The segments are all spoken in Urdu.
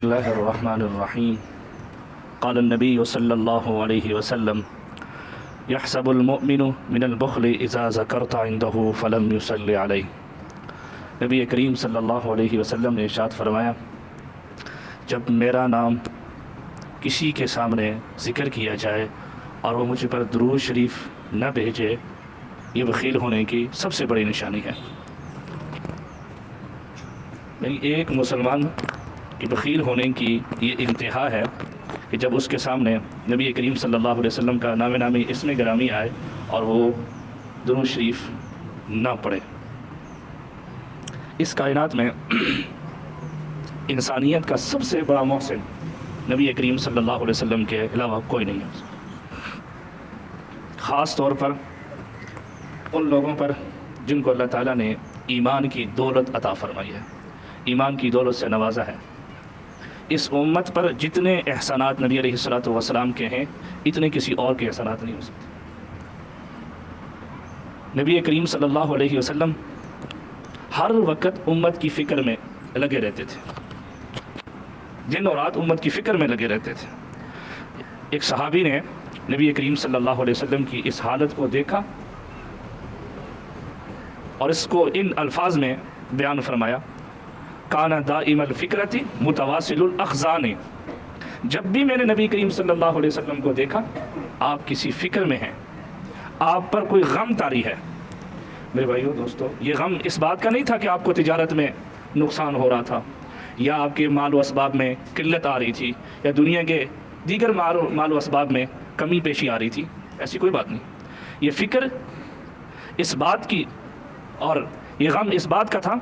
الله الرحمن الرحيم قال النبي صلى الله عليه وسلم يحسب المؤمن من البخل إذا ذكرت عنده فلم يصلي عليه۔ نبی کریم صلی اللہ علیہ وسلم نے ارشاد فرمایا، جب میرا نام کسی کے سامنے ذکر کیا جائے اور وہ مجھ پر درود شریف نہ بھیجے، یہ بخیل ہونے کی سب سے بڑی نشانی ہے۔ ایک مسلمان کہ بخیل ہونے کی یہ انتہا ہے کہ جب اس کے سامنے نبی کریم صلی اللہ علیہ وسلم کا نام نامی اسم گرامی آئے اور وہ درود شریف نہ پڑھے۔ اس کائنات میں انسانیت کا سب سے بڑا محسن نبی کریم صلی اللہ علیہ وسلم کے علاوہ کوئی نہیں ہے، خاص طور پر ان لوگوں پر جن کو اللہ تعالیٰ نے ایمان کی دولت عطا فرمائی ہے، ایمان کی دولت سے نوازا ہے۔ اس امت پر جتنے احسانات نبی علیہ الصلوۃ والسلام کے ہیں، اتنے کسی اور کے احسانات نہیں ہو سکتے۔ نبی کریم صلی اللہ علیہ وسلم ہر وقت امت کی فکر میں لگے رہتے تھے، دن اور رات امت کی فکر میں لگے رہتے تھے۔ ایک صحابی نے نبی کریم صلی اللہ علیہ وسلم کی اس حالت کو دیکھا اور اس کو ان الفاظ میں بیان فرمایا، کانا دائم الفکرت متواصل الاخزان۔ جب بھی میں نے نبی کریم صلی اللہ علیہ وسلم کو دیکھا، آپ کسی فکر میں ہیں، آپ پر کوئی غم طاری ہے۔ میرے بھائیو دوستو، یہ غم اس بات کا نہیں تھا کہ آپ کو تجارت میں نقصان ہو رہا تھا، یا آپ کے مال و اسباب میں قلت آ رہی تھی، یا دنیا کے دیگر مال و اسباب میں کمی پیشی آ رہی تھی، ایسی کوئی بات نہیں۔ یہ فکر اس بات کی اور یہ غم اس بات کا تھا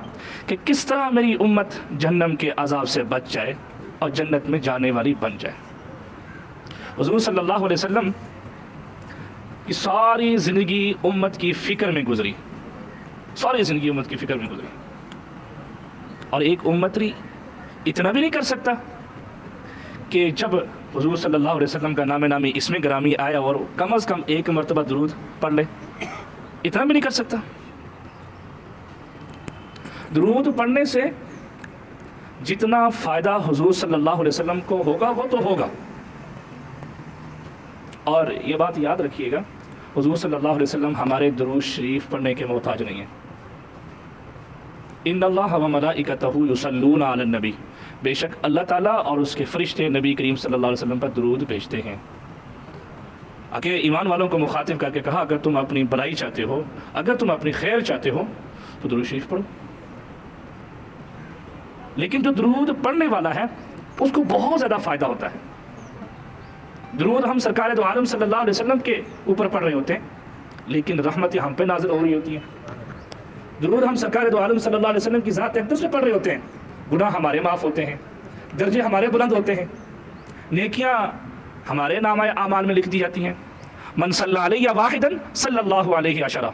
کہ کس طرح میری امت جہنم کے عذاب سے بچ جائے اور جنت میں جانے والی بن جائے۔ حضور صلی اللہ علیہ وسلم کی ساری زندگی امت کی فکر میں گزری، ساری زندگی امت کی فکر میں گزری، اور ایک امتی اتنا بھی نہیں کر سکتا کہ جب حضور صلی اللہ علیہ وسلم کا نام نامی اسم گرامی آیا اور کم از کم ایک مرتبہ درود پڑھ لے، اتنا بھی نہیں کر سکتا۔ درود پڑھنے سے جتنا فائدہ حضور صلی اللہ علیہ وسلم کو ہوگا وہ تو ہوگا، اور یہ بات یاد رکھیے گا، حضور صلی اللہ علیہ وسلم ہمارے درود شریف پڑھنے کے محتاج نہیں ہیں۔ ان اللہ و ملائکتہ یصلون علی النبی، بے شک اللہ تعالیٰ اور اس کے فرشتے نبی کریم صلی اللہ علیہ وسلم پر درود بھیجتے ہیں۔ اگر ایمان والوں کو مخاطب کر کے کہا، اگر تم اپنی بھلائی چاہتے ہو، اگر تم اپنی خیر چاہتے ہو تو درود شریف پڑھو۔ لیکن جو درود پڑھنے والا ہے اس کو بہت زیادہ فائدہ ہوتا ہے۔ درود ہم سرکار دو عالم صلی اللہ علیہ وسلم کے اوپر پڑھ رہے ہوتے ہیں، لیکن رحمتیں ہم پہ نازل ہو رہی ہوتی ہیں۔ درود ہم سرکار دو عالم صلی اللہ علیہ وسلم کی ذات اقدس پہ پڑھ رہے ہوتے ہیں، گناہ ہمارے معاف ہوتے ہیں، درجے ہمارے بلند ہوتے ہیں، نیکیاں ہمارے نامہ اعمال میں لکھ دی جاتی ہیں۔ من صلی علیہ واحدا صلی اللہ علیہ عشرہ۔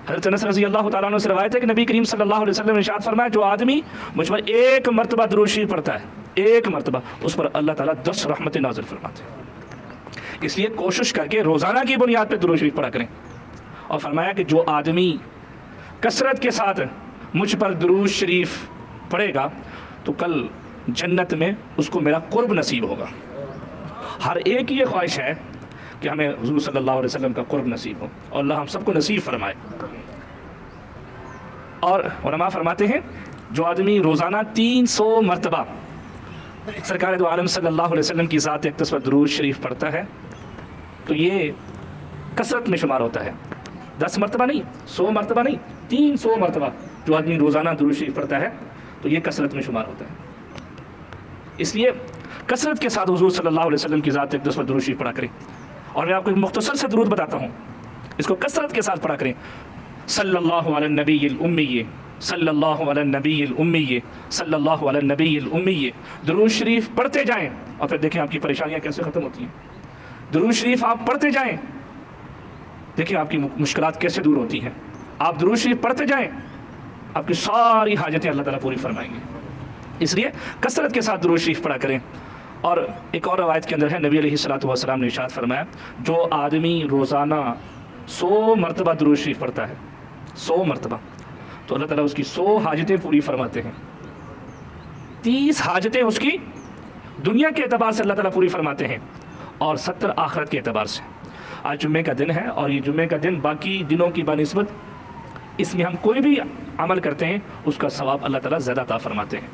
حضرت انس رضی اللہ تعالیٰ عنہ سے روایت ہے کہ نبی کریم صلی اللہ علیہ وسلم نے ارشاد فرمایا، جو آدمی مجھ پر ایک مرتبہ درود شریف پڑھتا ہے، ایک مرتبہ، اس پر اللہ تعالیٰ 10 رحمتیں نازل فرماتے ہیں۔ اس لیے کوشش کر کے روزانہ کی بنیاد پہ درود شریف پڑھا کریں، اور فرمایا کہ جو آدمی کثرت کے ساتھ مجھ پر درود شریف پڑھے گا تو کل جنت میں اس کو میرا قرب نصیب ہوگا۔ ہر ایک کی یہ خواہش ہے کہ ہمیں حضور صلی اللہ علیہ وسلم کا قرب نصیب ہو، اور اللہ ہم سب کو نصیب فرمائے۔ اور علماء فرماتے ہیں، جو آدمی روزانہ 300 مرتبہ سرکار دو عالم صلی اللہ علیہ وسلم کی ذات اقدس پر درود شریف پڑھتا ہے تو یہ کثرت میں شمار ہوتا ہے۔ 10 مرتبہ نہیں، 100 مرتبہ نہیں، 300 مرتبہ جو آدمی روزانہ درود شریف پڑھتا ہے تو یہ کثرت میں شمار ہوتا ہے۔ اس لیے کثرت کے ساتھ حضور صلی اللہ علیہ وسلم کی ذات اقدس پر درود شریف پڑھا کریں۔ اور میں آپ کو ایک مختصر سے درود بتاتا ہوں، اس کو کثرت کے ساتھ پڑھا کریں۔ صلی اللہ علی النبی الامی، صلی اللہ علی النبی الامی، صلی اللہ علی النبی الامی۔ درود شریف پڑھتے جائیں اور پھر دیکھیں آپ کی پریشانیاں کیسے ختم ہوتی ہیں۔ درود شریف آپ پڑھتے جائیں، دیکھیں آپ کی مشکلات کیسے دور ہوتی ہیں۔ آپ درود شریف پڑھتے جائیں، آپ کی ساری حاجتیں اللہ تعالیٰ پوری فرمائیں گے۔ اس لیے کثرت کے ساتھ درود شریف پڑھا کریں۔ اور ایک اور روایت کے اندر ہے، نبی علیہ الصلوۃ والسلام نے ارشاد فرمایا، جو آدمی روزانہ 100 مرتبہ درود شریف پڑھتا ہے، 100 مرتبہ، تو اللہ تعالیٰ اس کی 100 حاجتیں پوری فرماتے ہیں۔ 30 حاجتیں اس کی دنیا کے اعتبار سے اللہ تعالیٰ پوری فرماتے ہیں اور 70 آخرت کے اعتبار سے۔ آج جمعے کا دن ہے اور یہ جمعے کا دن باقی دنوں کی بنسبت اس میں ہم کوئی بھی عمل کرتے ہیں اس کا ثواب اللہ تعالیٰ زیادہ عطا فرماتے ہیں۔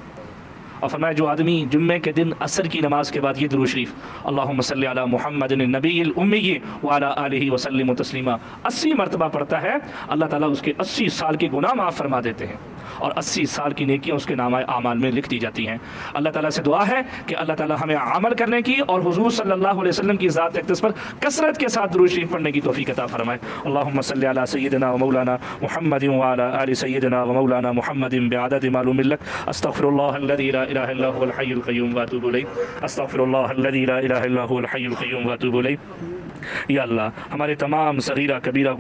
اور فرمایا جو آدمی جمعے کے دن عصر کی نماز کے بعد یہ درود شریف اللہم صلی علی محمد النبی الامی وعلی آلہ وسلم تسلیما 80 مرتبہ پڑھتا ہے، اللہ تعالیٰ اس کے 80 سال کے گناہ معاف فرما دیتے ہیں اور 80 سال کی نیکیاں اس کے نامہ اعمال میں لکھ دی جاتی ہیں۔ اللہ تعالیٰ سے دعا ہے کہ اللہ تعالیٰ ہمیں عمل کرنے کی اور حضور صلی اللہ علیہ وسلم کی ذات اقدس پر کثرت کے ساتھ درود شریف پڑھنے کی توفیق عطا فرمائے۔ اللہم صلی علی سیدنا و مولانا محمد وعلی آل سیدنا و مولانا محمد بعدد معلوم لک، استغفر اللہ الذی لا الہ الا هو الحی القیوم واتوب الیہ، استغفر اللہ الذی لا الہ الا هو الحی القیوم واتوب الیہ۔ یا اللہ ہمارے تمام صغیرہ کبیرہ